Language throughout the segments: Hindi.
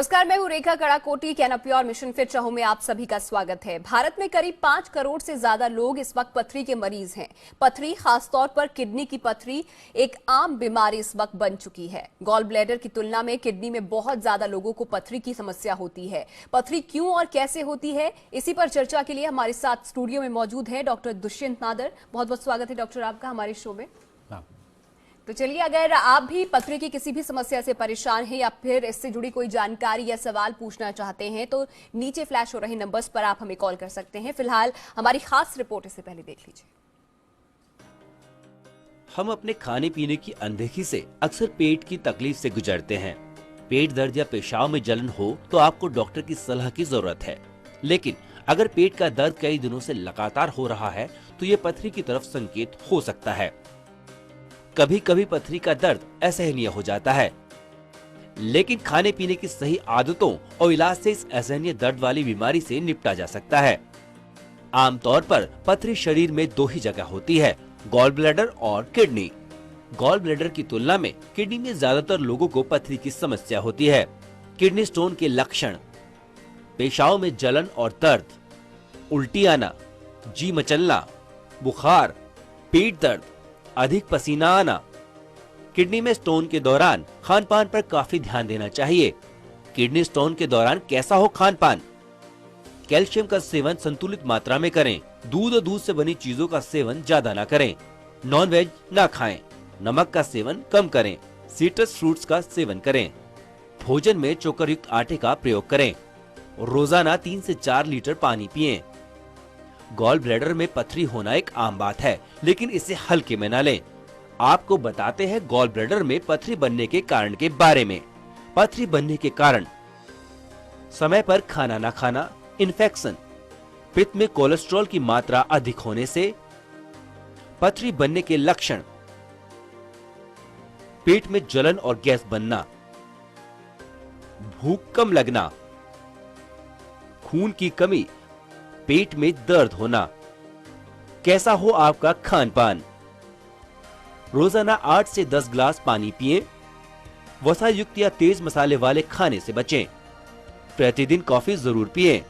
नमस्कार, मैं हूं रेखा कड़ाकोटी। कैन प्योर मिशन फिट रहो में आप सभी का स्वागत है। भारत में करीब 5 करोड़ से ज्यादा लोग इस वक्त पथरी के मरीज हैं। पथरी, खासतौर पर किडनी की पथरी, एक आम बीमारी इस वक्त बन चुकी है। गॉल ब्लैडर की तुलना में किडनी में बहुत ज्यादा लोगों को पथरी की समस्या होती है। पथरी क्यों और कैसे होती है, इसी पर चर्चा के लिए हमारे साथ स्टूडियो में मौजूद है डॉक्टर दुष्यंत नादर। बहुत बहुत स्वागत है डॉक्टर आपका हमारे शो में। तो चलिए, अगर आप भी पथरी की किसी भी समस्या से परेशान हैं या फिर इससे जुड़ी कोई जानकारी या सवाल पूछना चाहते हैं तो नीचे फ्लैश हो रहे नंबर्स पर आप हमें कॉल कर सकते हैं। फिलहाल हमारी खास रिपोर्ट इससे पहले देख लीजिए। हम अपने खाने पीने की अनदेखी से अक्सर पेट की तकलीफ से गुजरते हैं। पेट दर्द या पेशाब में जलन हो तो आपको डॉक्टर की सलाह की जरूरत है। लेकिन अगर पेट का दर्द कई दिनों से लगातार हो रहा है तो ये पथरी की तरफ संकेत हो सकता है। कभी कभी पथरी का दर्द असहनीय हो जाता है, लेकिन खाने पीने की सही आदतों और इलाज से इस असहनीय दर्द वाली बीमारी से निपटा जा सकता है। आमतौर पर पथरी शरीर में दो ही जगह होती है, गॉल ब्लैडर और किडनी। गॉल ब्लैडर की तुलना में किडनी में ज्यादातर लोगों को पथरी की समस्या होती है। किडनी स्टोन के लक्षण: पेशाब में जलन और दर्द, उल्टी आना, जी मचलना, बुखार, पेट दर्द, अधिक पसीना आना। किडनी में स्टोन के दौरान खान पान पर काफी ध्यान देना चाहिए। किडनी स्टोन के दौरान कैसा हो खान पान? कैल्शियम का सेवन संतुलित मात्रा में करें। दूध और दूध से बनी चीजों का सेवन ज्यादा ना करें। नॉन वेज ना खाएं। नमक का सेवन कम करें। सिट्रस फ्रूट्स का सेवन करें। भोजन में चोकर युक्त आटे का प्रयोग करें। रोजाना 3 से 4 लीटर पानी पिएं। गॉल ब्लैडर में पथरी होना एक आम बात है, लेकिन इसे हल्के में न लें। आपको बताते हैं गॉल ब्लैडर में पथरी बनने के कारण के बारे में। पथरी बनने के कारण: समय पर खाना न खाना, इन्फेक्शन, पित्त में कोलेस्ट्रॉल की मात्रा अधिक होने से। पथरी बनने के लक्षण: पेट में जलन और गैस बनना, भूख कम लगना, खून की कमी, पेट में दर्द होना। कैसा हो आपका खान पान? रोजाना 8 से 10 ग्लास पानी पिएं। वसा युक्त या तेज मसाले वाले खाने से बचें। प्रतिदिन कॉफी जरूर पिएं।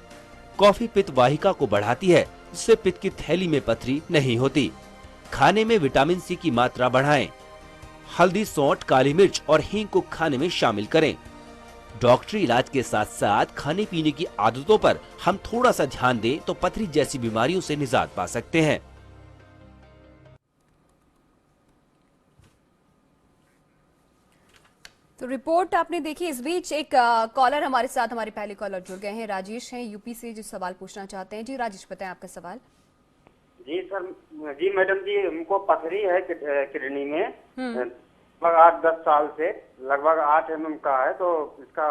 कॉफी पित्त वाहिका को बढ़ाती है, जिससे पित्त की थैली में पथरी नहीं होती। खाने में विटामिन सी की मात्रा बढ़ाएं। हल्दी, सौंठ, काली मिर्च और हींग को खाने में शामिल करें। डॉक्टरी इलाज के साथ साथ खाने पीने की आदतों पर हम थोड़ा सा ध्यान दें तो पथरी जैसी बीमारियों से निजात पा सकते हैं। तो रिपोर्ट आपने देखी। इस बीच एक कॉलर हमारे साथ, हमारे पहले कॉलर जुड़ गए हैं। राजेश हैं यूपी से, जो सवाल पूछना चाहते हैं। जी राजेश, बताएं आपका सवाल। जी सर, जी मैडम जी, हमको पथरी है किडनी में लगभग 8-10 साल से, लगभग 8 mm का है। तो इसका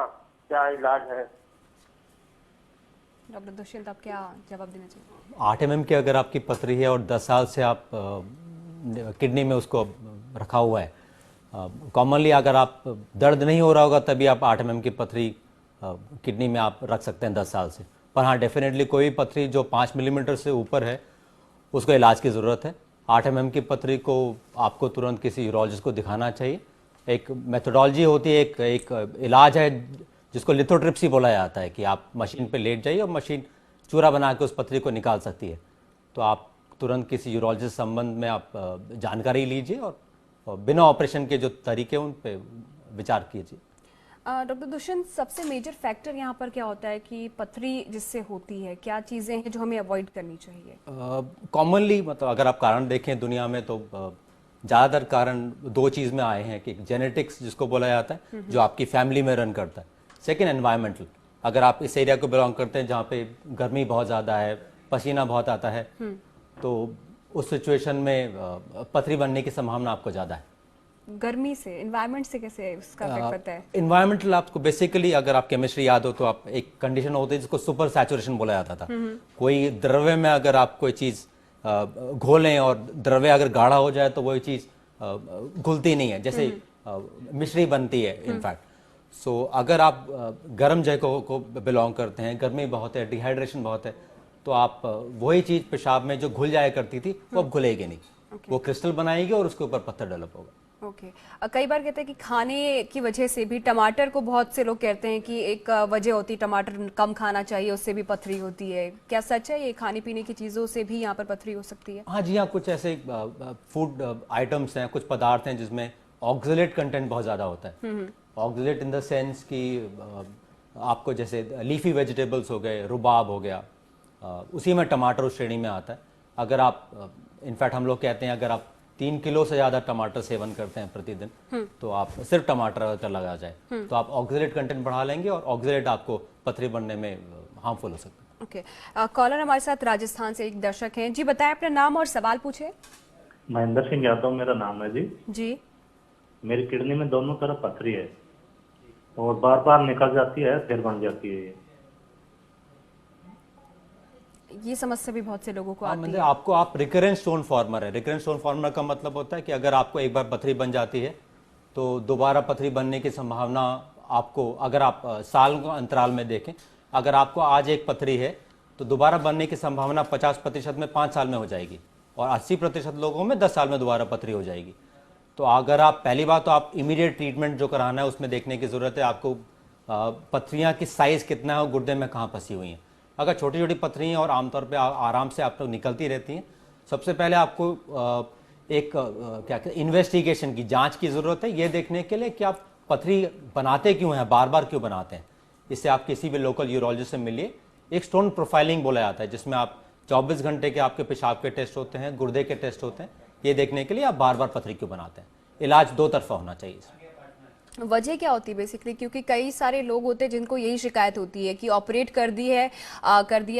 क्या इलाज है? डॉक्टर दुष्यंत, आप क्या जवाब देना चाहिए? 8 mm की अगर आपकी पथरी है और 10 साल से आप किडनी में उसको रखा हुआ है, कॉमनली अगर आप दर्द नहीं हो रहा होगा तभी आप 8 mm की पथरी किडनी में आप रख सकते हैं 10 साल से। पर हाँ, डेफिनेटली कोई पथरी जो 5 मिलीमीटर से ऊपर है उसको इलाज की ज़रूरत है। 8 mm की पथरी को आपको तुरंत किसी यूरोलॉजिस्ट को दिखाना चाहिए। एक मेथोडोलॉजी होती है, एक इलाज है जिसको लिथोट्रिप्सी बोला जाता है कि आप मशीन पे लेट जाइए और मशीन चूरा बना के उस पथरी को निकाल सकती है। तो आप तुरंत किसी यूरोलॉजिस्ट संबंध में आप जानकारी लीजिए और बिना ऑपरेशन के जो तरीके उन पे विचार कीजिए। डॉक्टर दुष्यंत, सबसे मेजर फैक्टर यहाँ पर क्या होता है कि पथरी जिससे होती है, क्या चीजें हैं जो हमें अवॉइड करनी चाहिए? कॉमनली मतलब अगर आप कारण देखें दुनिया में तो ज़्यादातर कारण 2 चीज़ में आए हैं कि जेनेटिक्स जिसको बोला जाता है, जो आपकी फैमिली में रन करता है। Second, environmental. अगर आप इस एरिया को बिलोंग करते हैं जहाँ पे गर्मी बहुत ज़्यादा है, पसीना बहुत आता है, तो उस सिचुएशन में पथरी बनने की संभावना आपको ज़्यादा है। गर्मी से, एनवायरनमेंट से कैसे उसका इफेक्ट पड़ता है? एनवायरमेंटल आपको बेसिकली, अगर आप केमिस्ट्री याद हो तो आप एक कंडीशन होती है जिसको सुपर सैचुरेशन बोला जाता था। कोई द्रव्य में अगर आप कोई चीज़ घोलें और द्रव्य अगर गाढ़ा हो जाए तो वही चीज़ घुलती नहीं है, जैसे मिश्री बनती है इनफैक्ट। सो अगर आप गर्म जगह को बिलोंग करते हैं, गर्मी बहुत है, डिहाइड्रेशन बहुत है, तो आप वही चीज़ पेशाब में जो घुल जाया करती थी वो अब घुलेगी नहीं। वो क्रिस्टल बनाएगी और उसके ऊपर पत्थर डेवलप होगा। ओके। कई बार कहते हैं कि खाने की वजह से भी, टमाटर को बहुत से लोग कहते हैं कि एक वजह होती है टमाटर कम खाना चाहिए, उससे भी पथरी होती है। क्या सच है ये? खाने पीने की चीज़ों से भी यहाँ पर पथरी हो सकती है? हाँ जी, हाँ, कुछ ऐसे फूड आइटम्स हैं, कुछ पदार्थ हैं जिसमें ऑक्सलेट कंटेंट बहुत ज़्यादा होता है। ऑक्सलेट इन द सेंस कि आपको जैसे लीफी वेजिटेबल्स हो गए, रुबाब हो गया, उसी में टमाटर उस श्रेणी में आता है। अगर आप इनफैक्ट हम लोग कहते हैं अगर आप 3 किलो से ज़्यादा टमाटर सेवन करते हैं प्रतिदिन, तो आप सिर्फ टमाटर अगर लगा जाए तो आप ऑक्सलेट कंटेंट बढ़ा लेंगे और ऑक्सलेट आपको पथरी बनने में हार्मफुल हो सकता है। ओके। कॉलर हमारे साथ राजस्थान से एक दर्शक हैं जी, बताएं अपना नाम और सवाल पूछे। महेंद्र सिंह यादव मेरा नाम है जी। जी, मेरी किडनी में दोनों तरफ पथरी है और बार बार निकल जाती है, फिर बन जाती है। ये समस्या भी बहुत से लोगों को हाँ, आती मतलब है। आपको आप रिकरेंट स्टोन फॉर्मर है। रिकरेंट स्टोन फॉर्मर का मतलब होता है कि अगर आपको एक बार पथरी बन जाती है तो दोबारा पथरी बनने की संभावना आपको, अगर आप साल के अंतराल में देखें, अगर आपको आज एक पथरी है तो दोबारा बनने की संभावना 50% में 5 साल में हो जाएगी और 80% लोगों में 10 साल में दोबारा पथरी हो जाएगी। तो अगर आप पहली बात तो आप इमीडिएट ट्रीटमेंट जो कराना है उसमें देखने की ज़रूरत है आपको पथरियाँ की साइज़ कितना है और गुर्दे में कहाँ फंसी हुई हैं। अगर छोटी छोटी पथरियाँ और आमतौर पे आराम से आप लोग निकलती रहती हैं, सबसे पहले आपको एक क्या कहते हैं इन्वेस्टिगेशन की, जांच की ज़रूरत है, ये देखने के लिए कि आप पथरी बनाते क्यों हैं, बार बार क्यों बनाते हैं। इससे आप किसी भी लोकल यूरोलॉजिस्ट से मिलिए। एक स्टोन प्रोफाइलिंग बोला जाता है जिसमें आप 24 घंटे के आपके पेशाब के टेस्ट होते हैं, गुर्दे के टेस्ट होते हैं, ये देखने के लिए आप बार बार पथरी क्यों बनाते हैं। इलाज दो तरफा होना चाहिए इसमें। वजह क्या होती है बेसिकली? क्योंकि कई सारे लोग होते हैं जिनको यही शिकायत होती है कि ऑपरेट कर दिया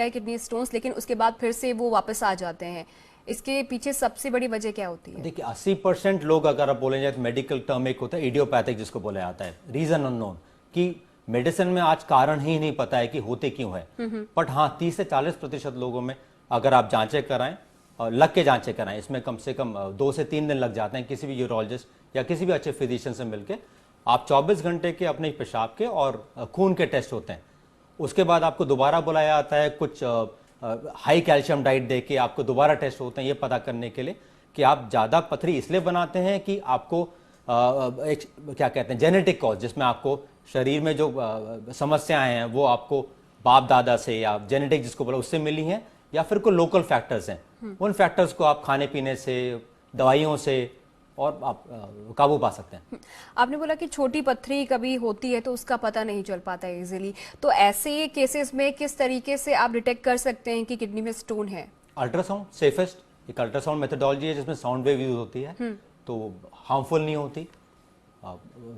है किडनी स्टोन्स, लेकिन उसके बाद फिर से वो वापस आ जाते हैं। इसके पीछे सबसे बड़ी वजह क्या होती है? देखिए 80% लोग, अगर आप बोले जाए तो मेडिकल टर्म एक होता है इडियोपैथिक जिसको बोला जाता है, रीजन अननोन, कि मेडिसिन में आज कारण ही नहीं पता है कि होते क्यों है। बट हाँ 30 से 40% लोगों में अगर आप जांचें कराएं और लग के जांचें कराएं, इसमें कम से कम 2 से 3 दिन लग जाते हैं किसी भी यूरोलॉजिस्ट या किसी भी अच्छे फिजिशियन से मिलकर। आप 24 घंटे के अपने पेशाब के और खून के टेस्ट होते हैं। उसके बाद आपको दोबारा बुलाया जाता है, कुछ हाई कैल्शियम डाइट दे के आपको दोबारा टेस्ट होते हैं ये पता करने के लिए कि आप ज़्यादा पथरी इसलिए बनाते हैं कि आपको एक क्या कहते हैं जेनेटिक कॉज, जिसमें आपको शरीर में जो समस्याएं हैं वो आपको बाप दादा से या जेनेटिक जिसको बोला उससे मिली हैं, या फिर कोई लोकल फैक्टर्स हैं। उन फैक्टर्स को आप खाने पीने से, दवाइयों से और आप काबू पा सकते हैं। आपने बोला कि छोटी पथरी कभी होती है तो उसका पता नहीं चल पाता है इजीली, तो ऐसे केसेस में किस तरीके से आप डिटेक्ट कर सकते हैं कि किडनी में स्टोन है? अल्ट्रासाउंड सेफेस्ट एक अल्ट्रासाउंड मेथोडोलॉजी है जिसमें साउंड वेव यूज होती है, तो हार्मफुल नहीं होती,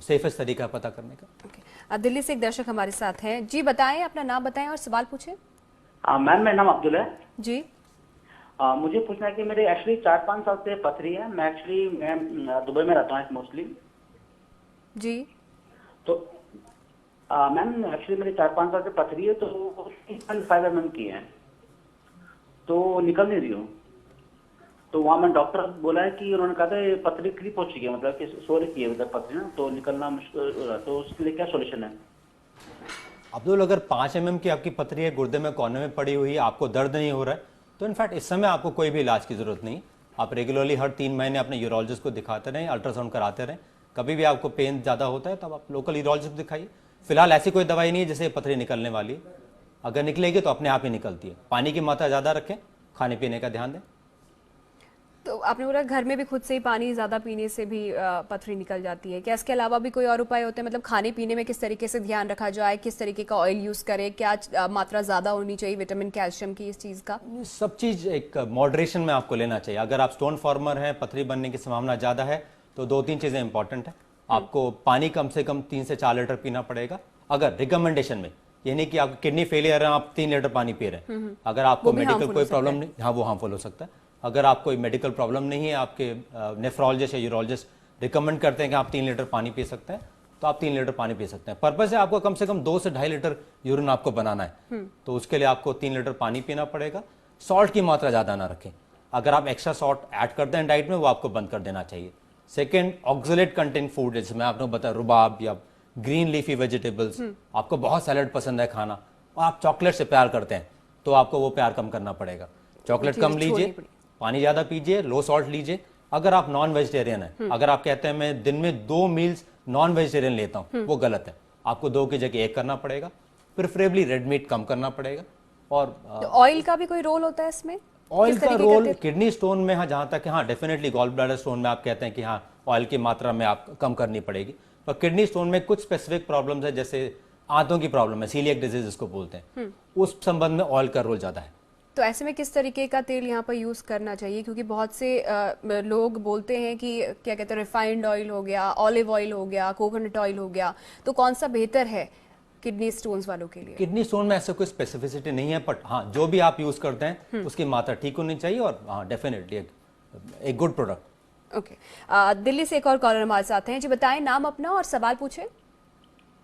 सेफेस्ट तरीका पता करने का। Okay. दिल्ली से एक दर्शक हमारे साथ हैं जी, बताएं अपना नाम बताएं और सवाल पूछें। मैम मेरा नाम अब्दुल है जी। मुझे पूछना है कि मेरे एक्चुअली 4-5 साल से पथरी है। मैं दुबई में रहता हूँ मोस्टली। जी। तो मैम एक्चुअली मेरे 4-5 साल से पथरी है, तो 5 mm की है, तो निकल नहीं रही हूँ। तो वहाँ मैं डॉक्टर बोला है कि उन्होंने कहा था ये पथरी क्लिप हो चुकी है, मतलब कि सोरे की है उधर पथरी ना, तो निकलना मुश्किल हो रहा है, तो उसके लिए क्या सोल्यूशन है? अब्दुल, अगर 5 mm की आपकी पथरी है, गुर्दे में कोने में पड़ी हुई है, आपको दर्द नहीं हो रहा है, तो इनफैक्ट इस समय आपको कोई भी इलाज की जरूरत नहीं। आप रेगुलरली हर 3 महीने अपने यूरोलॉजिस्ट को दिखाते रहें, अल्ट्रासाउंड कराते रहें। कभी भी आपको पेन ज़्यादा होता है तब आप लोकल यूरोलॉजिस्ट को दिखाइए। फिलहाल ऐसी कोई दवाई नहीं है जिससे पथरी निकलने वाली है। अगर निकलेगी तो अपने आप ही निकलती है। पानी की मात्रा ज़्यादा रखें, खाने पीने का ध्यान दें। तो आपने बोला घर में भी खुद से ही पानी ज़्यादा पीने से भी पथरी निकल जाती है, क्या इसके अलावा भी कोई और उपाय होते हैं? मतलब खाने पीने में किस तरीके से ध्यान रखा जाए, किस तरीके का ऑयल यूज़ करें, क्या मात्रा ज़्यादा होनी चाहिए विटामिन कैल्शियम की, इस चीज़ का? सब चीज़ एक मॉडरेशन में आपको लेना चाहिए। अगर आप स्टोन फॉर्मर हैं, पथरी बनने की संभावना ज़्यादा है, तो 2-3 चीज़ें इंपॉर्टेंट है। आपको पानी कम से कम 3 से 4 लीटर पीना पड़ेगा। अगर रिकमेंडेशन में, ये नहीं कि आपको किडनी फेलियर है आप 3 लीटर पानी पी रहे हैं। अगर आपको मेडिकल कोई प्रॉब्लम नहीं, हाँ वो हार्मफुल हो सकता है। अगर आप कोई मेडिकल प्रॉब्लम नहीं है, आपके नेफ्रोलॉजिस्ट या यूरोलॉजिस्ट रिकमेंड करते हैं कि आप 3 लीटर पानी पी सकते हैं, तो आप 3 लीटर पानी पी सकते हैं। पर्पस है आपको कम से कम 2 से 2.5 लीटर यूरिन आपको बनाना है, तो उसके लिए आपको 3 लीटर पानी पीना पड़ेगा। सॉल्ट की मात्रा ज़्यादा ना रखें। अगर आप एक्स्ट्रा सॉल्ट ऐड करते हैं डाइट में, वो आपको बंद कर देना चाहिए। सेकेंड, ऑक्सलेट कंटेंट फूड, जैसे मैं आपको बताया रुबाब या ग्रीन लीफी वेजिटेबल्स, आपको बहुत सैलड पसंद है खाना और आप चॉकलेट से प्यार करते हैं, तो आपको वो प्यार कम करना पड़ेगा। चॉकलेट कम लीजिए, पानी ज़्यादा पीजिए, लो सॉल्ट लीजिए। अगर आप नॉन वेजिटेरियन है, अगर आप कहते हैं मैं दिन में 2 मील्स नॉन वेजिटेरियन लेता हूँ, वो गलत है। आपको 2 की जगह 1 करना पड़ेगा, प्रेफरेबली रेड मीट कम करना पड़ेगा। और तो ऑयल का भी कोई रोल होता है इसमें? ऑयल किस का तरीके रोल किडनी स्टोन में, हाँ, जहाँ तक हाँ डेफिनेटली गॉल ब्लैडर स्टोन में आप कहते हैं कि हाँ ऑयल की मात्रा में आप कम करनी पड़ेगी, पर किडनी स्टोन में कुछ स्पेसिफिक प्रॉब्लम्स है, जैसे आंतों की प्रॉब्लम है, सीलियक डिजीज जिसको बोलते हैं, उस संबंध में ऑयल का रोल ज़्यादा है। तो ऐसे में किस तरीके का तेल यहाँ पर यूज करना चाहिए? क्योंकि बहुत से लोग बोलते हैं कि क्या कहते हैं, रिफाइंड ऑयल हो गया, ऑलिव ऑयल हो गया, कोकोनट ऑयल हो गया, तो कौन सा बेहतर है किडनी स्टोन्स वालों के लिए? किडनी स्टोन में ऐसे कोई स्पेसिफिसिटी नहीं है, बट हाँ जो भी आप यूज करते हैं उसकी मात्रा ठीक होनी चाहिए, और हाँ डेफिनेटली एक गुड प्रोडक्ट। ओके, दिल्ली से एक और कॉलर हमारे साथ हैं जी। बताएं नाम अपना और सवाल पूछें।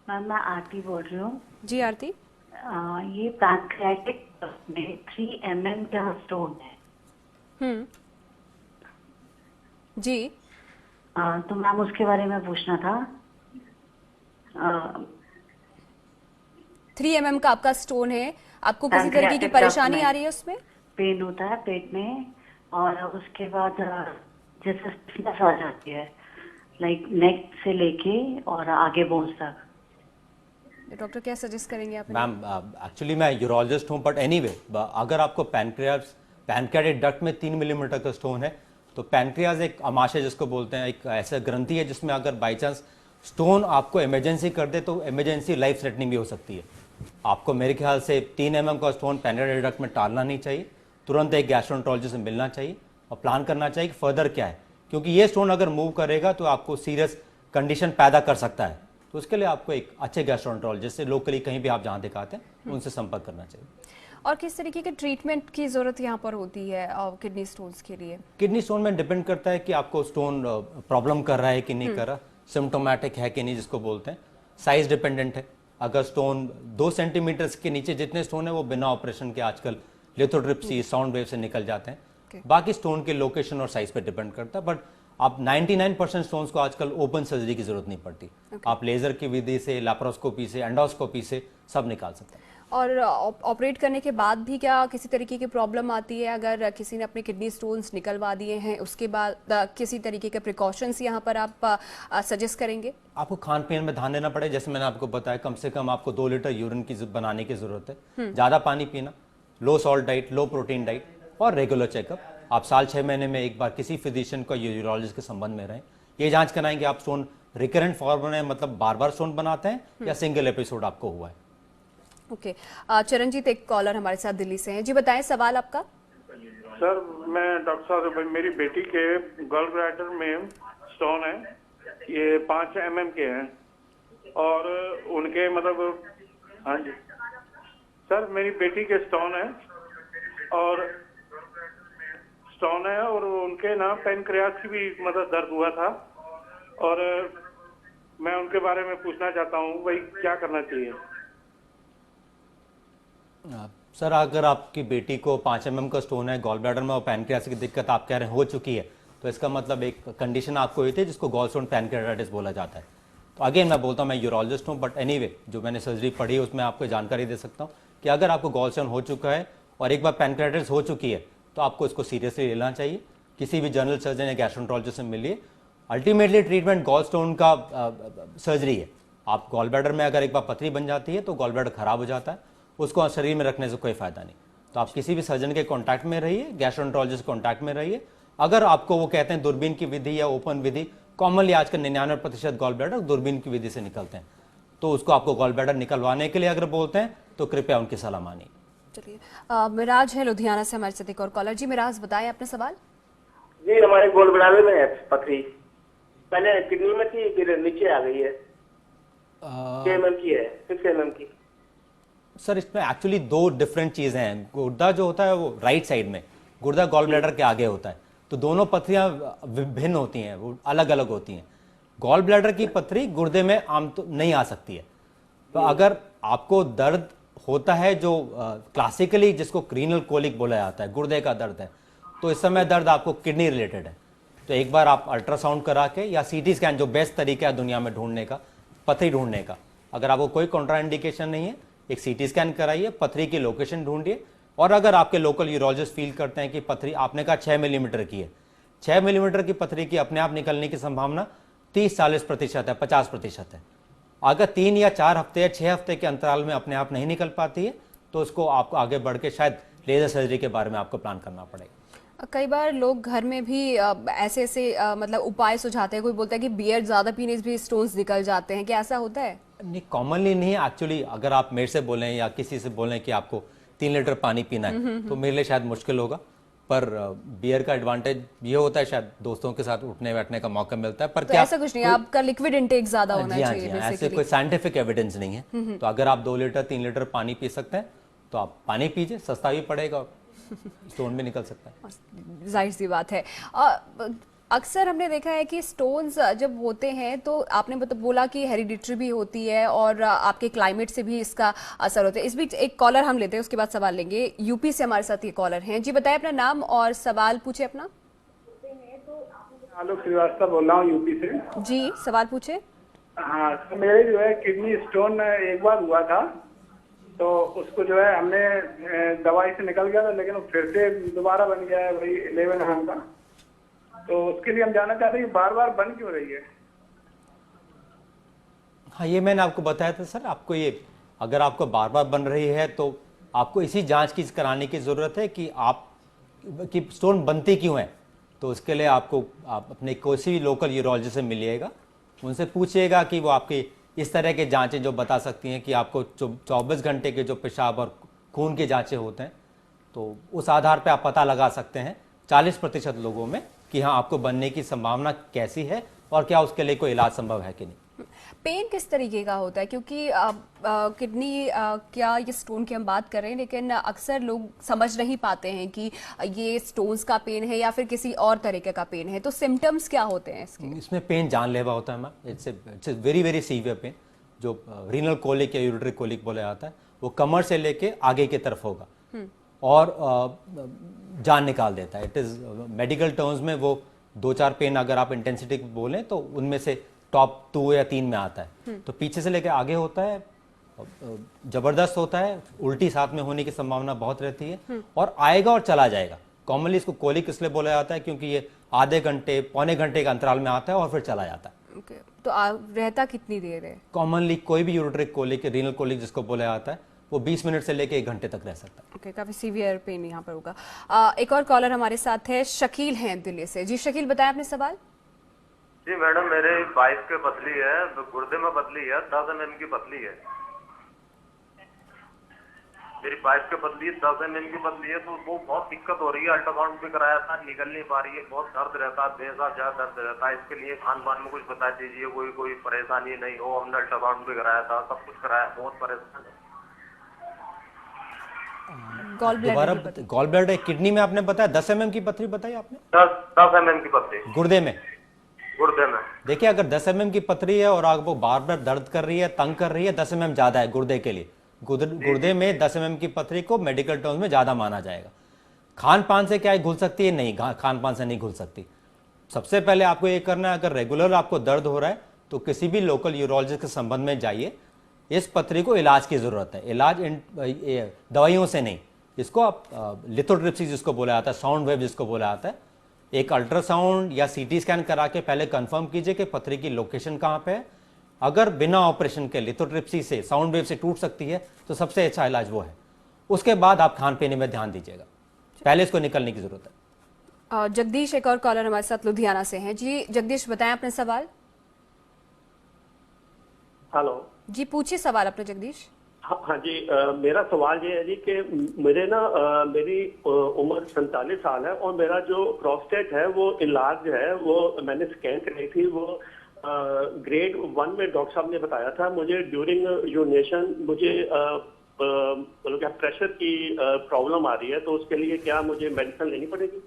मैम मैं आरती बोल रही हूँ। जी आरती। ये पैंक्रियाटिक में 3 mm का स्टोन है। जी। तो मैम उसके बारे में पूछना था। 3 mm का आपका स्टोन है, आपको किसी Pancreatic तरीके की परेशानी duct आ में रही है उसमें? पेन होता है पेट में, और उसके बाद जैसे स्टिफनेस आ जाती है, लाइक नेक से लेके और आगे बोन्स तक। डॉक्टर क्या सजेस्ट करेंगे आप? मैम एक्चुअली मैं यूरोलॉजिस्ट हूँ, बट एनीवे अगर आपको पैनक्रियाटिक डक्ट में 3 मिलीमीटर का स्टोन है, तो पैनक्रियाज एक आमाशय जिसको बोलते हैं, एक ऐसा ग्रंथि है जिसमें अगर बाई चांस स्टोन आपको इमरजेंसी कर दे तो इमरजेंसी लाइफ थ्रेटनिंग भी हो सकती है। आपको मेरे ख्याल से 3 mm का स्टोन पैनक्रियाटिक डक्ट में टालना नहीं चाहिए, तुरंत एक गैस्ट्रोएंटरोलॉजिस्ट से मिलना चाहिए और प्लान करना चाहिए कि फर्दर क्या है, क्योंकि ये स्टोन अगर मूव करेगा तो आपको सीरियस कंडीशन पैदा कर सकता है। तो उसके लिए आपको एक अच्छे गैस्ट्रोएंटरोलॉजिस्ट से लोकली कहीं भी आप जहाँ दिखाते हैं उनसे संपर्क करना चाहिए। और किस तरीके के ट्रीटमेंट की जरूरत यहाँ पर होती है किडनी स्टोन्स के लिए? किडनी स्टोन में डिपेंड करता है कि आपको स्टोन प्रॉब्लम कर रहा है कि नहीं कर रहा, सिम्टोमेटिक है कि नहीं जिसको बोलते हैं, साइज डिपेंडेंट है। अगर स्टोन 2 सेंटीमीटर के नीचे जितने स्टोन है वो बिना ऑपरेशन के आजकल लिथोट्रिप्सी साउंड वेव से निकल जाते हैं। बाकी स्टोन के लोकेशन और साइज पे डिपेंड करता है, बट आप 99% स्टोन्स को आजकल ओपन सर्जरी की जरूरत नहीं पड़ती। आप लेजर की विधि से, लैप्रोस्कोपी से, एंडोस्कोपी से सब निकाल सकते हैं। और ऑपरेट करने के बाद भी क्या किसी तरीके की प्रॉब्लम आती है? अगर किसी ने अपने किडनी स्टोन्स निकलवा दिए हैं उसके बाद किसी तरीके के प्रिकॉशंस यहाँ पर आप सजेस्ट करेंगे? आपको खान पीन में ध्यान देना पड़े, जैसे मैंने आपको बताया, कम से कम आपको 2 लीटर यूरिन की बनाने की जरूरत है। ज्यादा पानी पीना, लो सॉल्ट डाइट, लो प्रोटीन डाइट और रेगुलर चेकअप। आप साल 6 महीने में एक बार किसी फिजिशियन को यूरोलॉजिस्ट के संबंध में रहें। ये जांच कराएंगे आप स्टोन रिकरेंट फॉर्म में, मतलब बार बार स्टोन बनाते हैं या सिंगल एपिसोड आपको हुआ है। ओके, चरणजीत एक कॉलर हमारे साथ दिल्ली से हैं जी। बताएं सवाल आपका। सर मैं डॉक्टर साहब, मेरी बेटी के गॉल ब्लैडर में स्टोन है, ये 5 mm के हैं, और उनके मतलब, हाँ जी सर, मेरी बेटी के स्टोन है और उनके ना पैनक्रियास की भी मतलब दर्द हुआ था, और मैं उनके बारे में पूछना चाहता हूँ भाई क्या करना चाहिए। सर अगर आपकी बेटी को 5 mm का स्टोन है गॉल ब्लैडर में और पैनक्रियास की दिक्कत आप कह रहे हैं हो चुकी है, तो इसका मतलब एक कंडीशन आपको हुई थी जिसको गॉल स्टोन पैनक्रियाटाइटिस बोला जाता है। तो अगेन मैं बोलता हूँ मैं यूरोलॉजिस्ट हूँ, बट एनीवे जो मैंने सर्जरी पढ़ी है उसमें आपको जानकारी दे सकता हूँ कि अगर आपको गॉल स्टोन हो चुका है और एक बार पैनक्रियाटाइटिस हो चुकी है तो आपको इसको सीरियसली लेना चाहिए, किसी भी जनरल सर्जन या गैस्ट्रोएंटरोलॉजिस्ट से मिलिए। अल्टीमेटली ट्रीटमेंट गॉल स्टोन का सर्जरी है। आप गॉल ब्लैडर में अगर एक बार पथरी बन जाती है तो गॉल ब्लैडर खराब हो जाता है, उसको शरीर में रखने से कोई फायदा नहीं। तो आप किसी भी सर्जन के कांटेक्ट में रहिए, गैस्ट्रोएंटरोलॉजिस्ट कांटेक्ट में रहिए। अगर आपको वो कहते हैं दूरबीन की विधि या ओपन विधि, कॉमनली आजकल 99% गॉल ब्लैडर दूरबीन की विधि से निकलते हैं, तो उसको आपको गॉल ब्लैडर निकलवाने के लिए अगर बोलते हैं तो कृपया उनकी सलाह मानिए। चलिए, मिराज है लुधियाना से हमारे साथ एक और कॉलर। जी मिराज बताएं अपना सवाल। जी हमारे गोल ब्लैडर में है पथरी, पहले किडनी में थी फिर नीचे आ गई है, 6 mm की है, 6 mm की। सर इसमें एक्चुअली 2 डिफरेंट चीजें हैं। गुर्दा जो होता है वो राइट साइड में, गुर्दा गॉल ब्लैडर के आगे होता है, तो दोनों पथरियां भिन्न होती हैं, वो अलग अलग होती हैं। गॉल ब्लैडर की पथरी गुर्दे में आम तो नहीं आ सकती है। तो अगर आपको दर्द होता है जो क्लासिकली जिसको रीनल कोलिक बोला जाता है, गुर्दे का दर्द है, तो इस समय दर्द आपको किडनी रिलेटेड है, तो एक बार आप अल्ट्रासाउंड करा के या सीटी स्कैन, जो बेस्ट तरीका है दुनिया में ढूंढने का, पथरी ढूंढने का, अगर आपको कोई कॉन्ट्राइंडिकेशन नहीं है, एक सीटी स्कैन कराइए, पथरी की लोकेशन ढूंढिए। और अगर आपके लोकल यूरोलॉजिस्ट फील करते हैं कि पथरी आपने कहा 6 मिलीमीटर की है, 6 मिलीमीटर की पथरी की अपने आप निकलने की संभावना 30-40% है, 50% है। अगर 3 या 4 हफ्ते या 6 हफ्ते के अंतराल में अपने आप नहीं निकल पाती है तो उसको आपको आगे बढ़ के शायद लेजर सर्जरी के बारे में आपको प्लान करना पड़ेगा। कई बार लोग घर में भी ऐसे ऐसे मतलब उपाय सुझाते हैं। कोई बोलता है कि बियर ज्यादा पीने से भी स्टोन्स निकल जाते हैं, क्या ऐसा होता है? नहीं, कॉमनली नहीं है एक्चुअली। अगर आप मेरे से बोलें या किसी से बोलें कि आपको 3 लीटर पानी पीना है तो मेरे लिए शायद मुश्किल होगा, पर बियर का एडवांटेज ये होता है शायद दोस्तों के साथ उठने बैठने का मौका मिलता है। पर तो क्या ऐसा कुछ नहीं, आपका लिक्विड इंटेक ज्यादा होना जी हाँ, चाहिए जी हाँ, ऐसे basically। कोई साइंटिफिक एविडेंस नहीं है। तो अगर आप 2 लीटर 3 लीटर पानी पी सकते हैं तो आप पानी पीजिए, सस्ता भी पड़ेगा और स्टोन भी निकल सकता है। जाहिर सी बात है। अक्सर हमने देखा है कि स्टोन्स जब होते हैं तो आपने बोला कि हेरिडिटरी भी होती है और आपके क्लाइमेट से भी इसका असर होता है। इस बीच एक कॉलर हम लेते हैं, उसके बाद सवाल लेंगे। यूपी से हमारे साथ ये कॉलर हैं। जी बताएं अपना नाम और सवाल पूछे अपना। आलोक श्रीवास्तव बोल रहा हूँ यूपी से। जी सवाल पूछे। हाँ सर, मेरे जो है किडनी स्टोन एक बार हुआ था, तो उसको जो है हमने दवाई से निकल गया था, लेकिन वो फिर से दोबारा बन गया है वही 11 mm का। तो उसके लिए हम जानना चाहते हैं कि बार बार बन क्यों रही है। हाँ, ये मैंने आपको बताया था सर। आपको ये अगर आपको बार बार बन रही है तो आपको इसी जांच की कराने की ज़रूरत है कि आप कि स्टोन बनती क्यों है। तो उसके लिए आप अपने किसी भी लोकल यूरोलॉजिस्ट से मिलिएगा, उनसे पूछिएगा कि वो आपके इस तरह के जांचें जो बता सकती हैं कि आपको 24 घंटे के जो पेशाब और खून के जांचें होते हैं, तो उस आधार पे आप पता लगा सकते हैं 40% लोगों में कि हाँ आपको बनने की संभावना कैसी है और क्या उसके लिए कोई इलाज संभव है कि नहीं। पेन किस तरीके का होता है? क्योंकि किडनी क्या ये स्टोन की हम बात कर रहे हैं, लेकिन अक्सर लोग समझ नहीं पाते हैं कि ये स्टोन्स का पेन है या फिर किसी और तरीके का पेन है। तो सिम्टम्स क्या होते हैं इसके? इसमें पेन जानलेवा होता है ma'am. It's very very severe pain. जो रीनल कोलिक या यूरिटरी कोलिक बोला जाता है वो कमर से लेके आगे की तरफ होगा और जान निकाल देता है। इट इज मेडिकल टर्म्स में वो 2-4 पेन अगर आप इंटेंसिटी बोलें तो उनमें से टॉप 2 या 3 में आता है। तो पीछे से लेके आगे होता है, जबरदस्त होता है, उल्टी साथ में होने की संभावना बहुत रहती है और आएगा और चला जाएगा। कॉमनली इसको कोलिक इसलिए बोला जाता है क्योंकि ये आधे घंटे पौने घंटे के अंतराल में आता है और फिर चला जाता है। तो रहता कितनी देर है? कॉमनली कोई भी यूरिटरी कोलिक, रीनल कोलिक जिसको बोला जाता है, वो 20 मिनट से लेके 1 घंटे तक रह सकता है। ओके, काफी सीवियर पेन यहाँ पर होगा। एक और कॉलर हमारे साथ है, शकील हैं दिल्ली से। जी शकील बताएं अपने सवाल। जी मैडम, मेरे वाइफ के पतली है, गुर्दे में पतली है, 10 mm की पतली है। मेरी वाइफ के पतली है, 10 mm की पतली है, तो वो बहुत दिक्कत हो रही है। अल्ट्रासाउंड भी कराया था, निकल नहीं पा रही है, बहुत दर्द रहता है, बेहद ज्यादा दर्द रहता है। इसके लिए खान पान में कुछ बता दीजिए, कोई परेशानी नहीं हो। हमने अल्ट्रासाउंड भी कराया था, सब कुछ कराया, बहुत परेशान है। गॉल ब्लैडर किडनी में आपने बताया 10 mm की पथरी बताई आपने? 10 mm की पथरी गुर्दे में। देखिए अगर 10 mm की पथरी है और आपको बार बार दर्द कर रही है, तंग कर रही है, 10 mm ज्यादा है गुर्दे के लिए। गुर्दे में 10 mm की पथरी को मेडिकल टर्म्स में ज्यादा माना जाएगा। खान पान से क्या घुल सकती है? नहीं, खान पान से नहीं घुल सकती। सबसे पहले आपको ये करना है, अगर रेगुलर आपको दर्द हो रहा है तो किसी भी लोकल यूरोलॉजिस्ट के संबंध में जाइए। इस पथरी को इलाज की जरूरत है, इलाज दवाइयों से नहीं। इसको आप लिथोट्रिप्सी जिसको बोला जाता है, साउंड वेव जिसको बोला जाता है, एक अल्ट्रासाउंड या सीटी स्कैन करा के पहले कंफर्म कीजिए कि पथरी की लोकेशन कहाँ पे है। अगर बिना ऑपरेशन के लिथोट्रिप्सी से, साउंड वेव से टूट सकती है तो सबसे अच्छा इलाज वो है। उसके बाद आप खान पीने में ध्यान दीजिएगा, पहले इसको निकलने की जरूरत है। जगदीश एक और कॉलर हमारे साथ लुधियाना से हैं। जी जगदीश बताएं अपने सवाल। हेलो जी पूछिए सवाल अपने जगदीश। हाँ जी, मेरा सवाल ये है जी कि मेरी उम्र 47 साल है और मेरा जो प्रोस्टेट है वो इलाज है, वो मैंने स्कैन कराई थी, वो ग्रेड 1 में डॉक्टर साहब ने बताया था। मुझे ड्यूरिंग यूरिनेशन मुझे क्या प्रेशर की प्रॉब्लम आ रही है, तो उसके लिए क्या मुझे मेडिसिन लेनी पड़ेगी?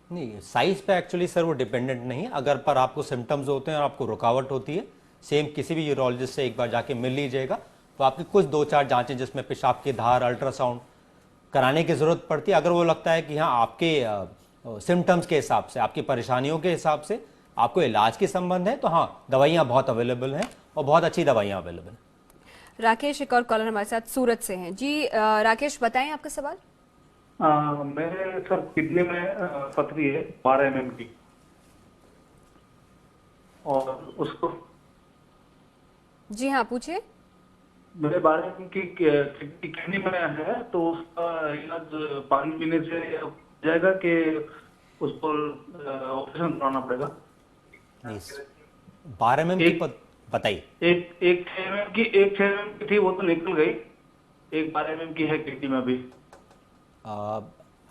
नहीं, साइज पे एक्चुअली सर वो डिपेंडेंट नहीं है। अगर पर आपको सिम्टम्स होते हैं और आपको रुकावट होती है, सेम किसी भी यूरोलॉजिस्ट से एक बार जाके मिल लीजिएगा। तो आपकी कुछ 2-4 जांचें जिसमें पेशाब की धार, अल्ट्रासाउंड कराने की जरूरत पड़ती है। अगर वो लगता है कि हाँ आपके सिम्टम्स के हिसाब से, आपकी परेशानियों के हिसाब से आपको इलाज के संबंध है, तो हाँ दवाइयाँ बहुत अवेलेबल हैं और बहुत अच्छी दवाइयाँ अवेलेबल हैं। राकेश एक और कॉलर हमारे साथ सूरत से हैं। जी राकेश बताएं आपका सवाल। मेरे सर किडनी में पथरी है 12 mm की, उसको जी हाँ, पूछिए। मेरे 12 की किडनी में है, तो उसका इलाज पानी पीने से हो जाएगा कि उसको ऑपरेशन कराना पड़ेगा? नहीं, 12 mm की बताइए। एक 6 mm की थी, वो तो निकल गई। एक 12 mm की है किडनी में अभी।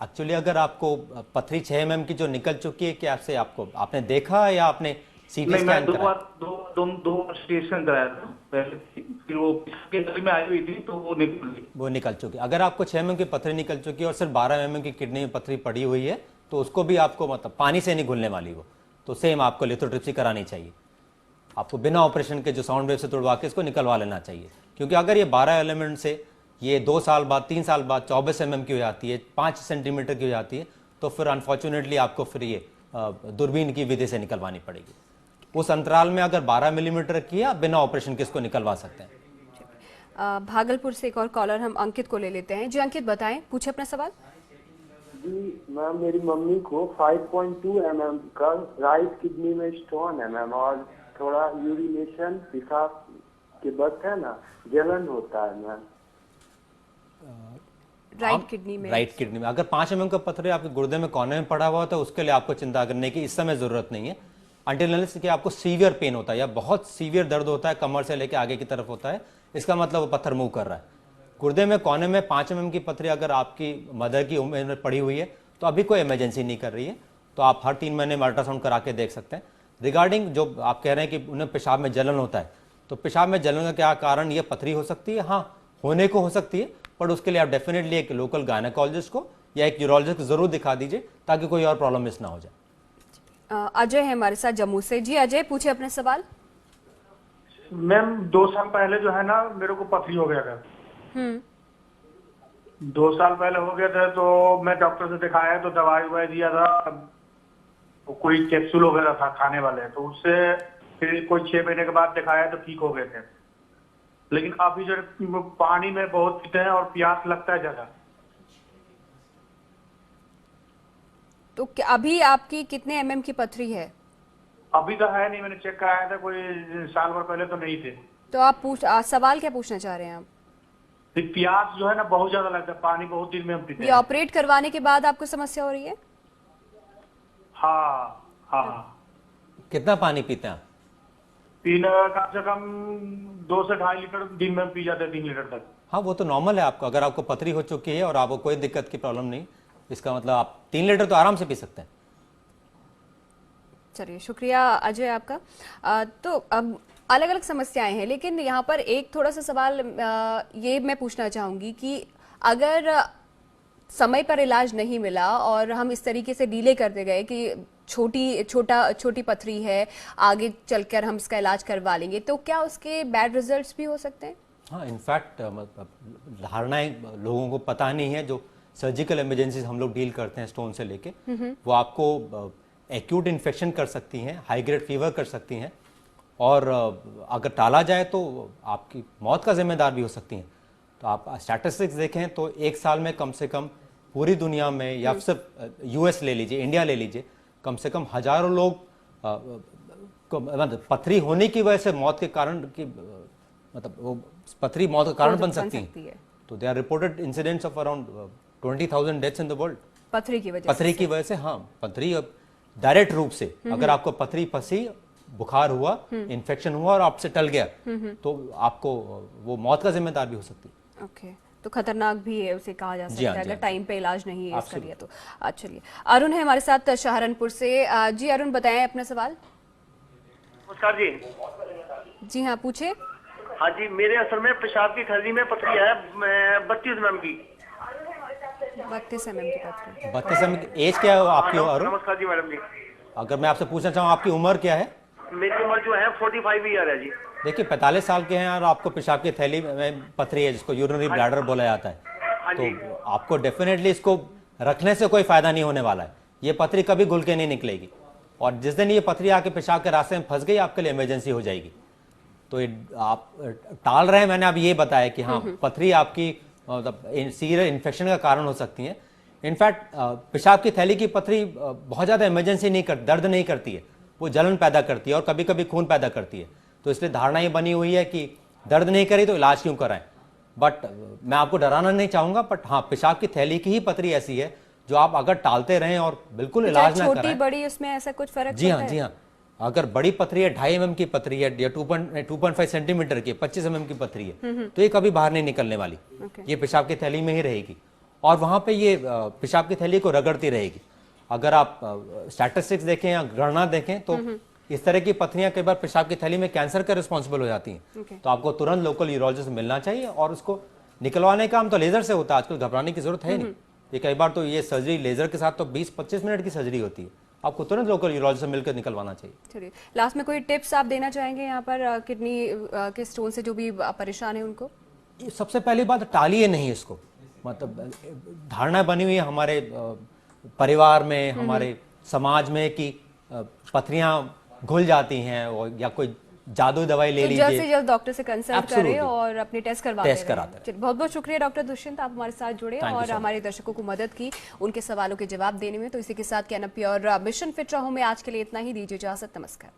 एक्चुअली अगर आपको पथरी 6 mm की जो निकल चुकी है, क्या आपने देखा या आपने सीटी नहीं, मैं स्कैन कराया? दो बार सीटी स्कैन कराया था पहले, फिर वो के गले में आई हुई थी तो वो निकल गई। वो निकल चुकी। अगर आपको 6 mm की पथरी निकल चुकी है और सिर्फ 12 mm की किडनी में पथरी पड़ी हुई है, तो उसको भी आपको मतलब पानी से नहीं घुलने वाली वो, तो सेम आपको लिथोट्रिप्सी करानी चाहिए। आपको बिना ऑपरेशन के जो साउंड वेव से तोड़वा के इसको निकलवा लेना चाहिए, क्योंकि अगर ये 12 एलिमेंट से ये 2 साल बाद 3 साल बाद 24 mm की हो जाती है, 5 सेंटीमीटर की हो जाती है, तो फिर अनफॉर्चुनेटली आपको फिर ये दूरबीन की विधि से निकलवानी पड़ेगी। उस अंतराल में अगर 12 मिलीमीटर की है, बिना ऑपरेशन के इसको निकलवा सकते हैं। भागलपुर से एक और कॉलर हम अंकित को ले लेते हैं। जी अंकित, बताएं, पूछे अपना सवाल। जी मैम, मेरी मम्मी को 5.2 mm का राइट किडनी में स्टोन है मैम, और थोड़ा यूरिनेशन पेशाब के वक्त है ना जलन होता है मैम। राइट किडनी में अगर 5 mm का पत्थर आपके गुर्दे में कोने में पड़ा हुआ होता है, उसके लिए आपको चिंता करने की इस समय जरूरत नहीं है, अंटिल अनलेस कि आपको सीवियर पेन होता है या बहुत सीवियर दर्द होता है, कमर से लेकर आगे की तरफ होता है, इसका मतलब वो पत्थर मूव कर रहा है। गुर्दे में कोने में 5 mm की पथरी अगर आपकी मदर की उम्र में पड़ी हुई है, तो अभी कोई इमरजेंसी नहीं कर रही है, तो आप हर 3 महीने में अल्ट्रासाउंड करा के देख सकते हैं। रिगार्डिंग जो आप कह रहे हैं कि उन्हें पेशाब में जलन होता है, तो पेशाब में जलन का क्या कारण, ये पथरी हो सकती है? हाँ, होने को हो सकती है, पर उसके लिए आप डेफिनेटली एक लोकल गायनेकोलॉजिस्ट को या एक यूरोलॉजिस्ट को जरूर दिखा दीजिए, ताकि कोई और प्रॉब्लम मिस ना हो जाए। अजय है हमारे साथ जम्मू से। जी अजय, पूछे अपने सवाल। मैम 2 साल पहले जो है ना मेरे को पथरी हो गया था। 2 साल पहले हो गया था, तो मैं डॉक्टर से दिखाया, तो दवाई दिया था, कोई कैप्सूल वगैरह था खाने वाले, तो उससे फिर कोई 6 महीने के बाद दिखाया तो ठीक हो गए थे। लेकिन अभी जो पानी में बहुत पीते हैं और प्यास लगता है ज्यादा। तो अभी आपकी कितने mm की पथरी है? अभी तो है नहीं, मैंने चेक कराया था, कोई साल भर पहले तो नहीं थे। तो आप सवाल क्या पूछना चाह रहे हैं आप? प्यास जो है ना बहुत ज्यादा लगता है, पानी बहुत दिन में हम पीते हैं। ये ऑपरेट करवाने के बाद आपको समस्या हो रही है? हाँ। कितना पानी पीते हैं? पीना कम से कम 2 से 2.5 लीटर दिन में पी जाते हैं, 3 लीटर तक। हाँ, वो तो नॉर्मल है आपको। अगर आपको पथरी हो चुकी है और आपको कोई दिक्कत की प्रॉब्लम नहीं, इसका मतलब आप 3 लीटर तो आराम से पी सकते हैं। चलिए, शुक्रिया अजय आपका। तो अब अलग अलग समस्याएं हैं, लेकिन यहाँ पर एक थोड़ा सा सवाल ये मैं पूछना चाहूंगी कि अगर समय पर इलाज नहीं मिला और हम इस तरीके से डीले करते गए कि छोटी पथरी है, आगे चलकर हम इसका इलाज करवा लेंगे, तो क्या उसके बैड रिजल्ट्स भी हो सकते हैं? हाँ, इनफैक्ट धारणाएं लोगों को पता नहीं है। जो सर्जिकल इमरजेंसी हम लोग डील करते हैं स्टोन से लेके, वो आपको एक्यूट इन्फेक्शन कर सकती हैं, हाई ग्रेड फीवर कर सकती हैं, और अगर टाला जाए तो आपकी मौत का जिम्मेदार भी हो सकती हैं। तो आप स्टैटिस्टिक्स देखें तो 1 साल में कम से कम पूरी दुनिया में, या सिर्फ यूएस ले लीजिए, इंडिया ले लीजिए, कम से कम हजारों लोग मतलब पथरी होने की वजह से मौत के कारण की मतलब वो पथरी मौत का कारण बन सकती है। तो they are reported incidents of around 20,000 deaths in the world पथरी की वजह से। हाँ, पथरी डायरेक्ट रूप से अगर आपको पथरी फंसी, बुखार हुआ, इन्फेक्शन हुआ और आपसे टल गया, तो आपको वो मौत का जिम्मेदार भी हो सकती है। ओके, तो खतरनाक भी है उसे कहा जा सकता है अगर टाइम पे इलाज नहीं है इसका लिया तो। चलिए, अरुण है हमारे साथ सहारनपुर से। जी अरुण, बताएं अपना सवाल। नमस्कार जी। जी हाँ, पूछे। हाँ जी, मेरे असल में पेशाब की थैली में पथरी है 32 mm की। 32 mm की पथरी। 32 mm की एज क्या है आपकी अरुण? नमस्कार जी मैडम जी। अगर मैं आपसे पूछना चाहूँ आपकी उम्र क्या है? मेरी उम्र जो है 45 ईयर है जी। देखिए, 45 साल के हैं और आपको पेशाब की थैली में पथरी है, जिसको यूरिनरी ब्लैडर बोला जाता है, तो आपको डेफिनेटली इसको रखने से कोई फायदा नहीं होने वाला है। ये पथरी कभी घुल के नहीं निकलेगी, और जिस दिन ये पथरी आके पेशाब के रास्ते में फंस गई, आपके लिए इमरजेंसी हो जाएगी। तो आप टाल रहे हैं। मैंने अब ये बताया कि हाँ, पथरी आपकी मतलब सीवियर इन्फेक्शन का कारण हो सकती है। इनफैक्ट पेशाब की थैली की पथरी बहुत ज़्यादा इमरजेंसी नहीं दर्द नहीं करती है, वो जलन पैदा करती है और कभी कभी खून पैदा करती है। तो इसलिए धारणा ये बनी हुई है कि दर्द नहीं करे तो इलाज क्यों कराएं। बट मैं आपको डराना नहीं चाहूंगा, बट हाँ, पेशाब की थैली की ही पत्थरी ऐसी है जो आप अगर टालते रहें और बिल्कुल इलाज ना छोटी कराएं। बड़ी उसमें ऐसा कुछ फर्क जी हाँ, पड़ता है? जी हाँ। अगर बड़ी पथरी है, 2.5 mm की पथरी है या 2.5 सेंटीमीटर की, 25 mm की पथरी है, तो ये कभी बाहर नहीं निकलने वाली। ये पेशाब की थैली में ही रहेगी और वहां पे ये पेशाब की थैली को रगड़ती रहेगी। अगर आप स्टैटिस्टिक्स देखें या गणना देखें तो इस तरह की पथरियां कई बार पेशाब की थैली में कैंसर के रिस्पॉन्सिबल हो जाती हैं। तो आपको तुरंत लोकल यूरोलॉजिस्ट से मिलना चाहिए और उसको निकलवाने का काम तो लेजर से होता है, आजकल घबराने की जरूरत है नहीं। ये कई बार तो ये सर्जरी लेजर के साथ तो 20-25 मिनट की सर्जरी होती है, आपको तुरंत लोकल यूरोलॉजिस्ट से मिलकर निकलवाना चाहिए। चलिए, लास्ट में कोई टिप्स आप देना चाहेंगे यहाँ पर किडनी के स्टोन से जो भी परेशान है उनको? सबसे पहली बात, टालिए नहीं इसको। मतलब धारणा बनी हुई है हमारे परिवार में, हमारे समाज में कि पथरियां घुल जाती हैं और या कोई जादू दवाई ले लीजिए। जल्द से जल्द डॉक्टर से कंसल्ट करें और अपने टेस्ट करवाते रहें। बहुत बहुत शुक्रिया डॉक्टर दुष्यंत, आप हमारे साथ जुड़े और हमारे दर्शकों को मदद की उनके सवालों के जवाब देने में। तो इसी के साथ can up your mission fit रहो में आज के लिए इतना ही। दीजिए इजाजत, नमस्कार।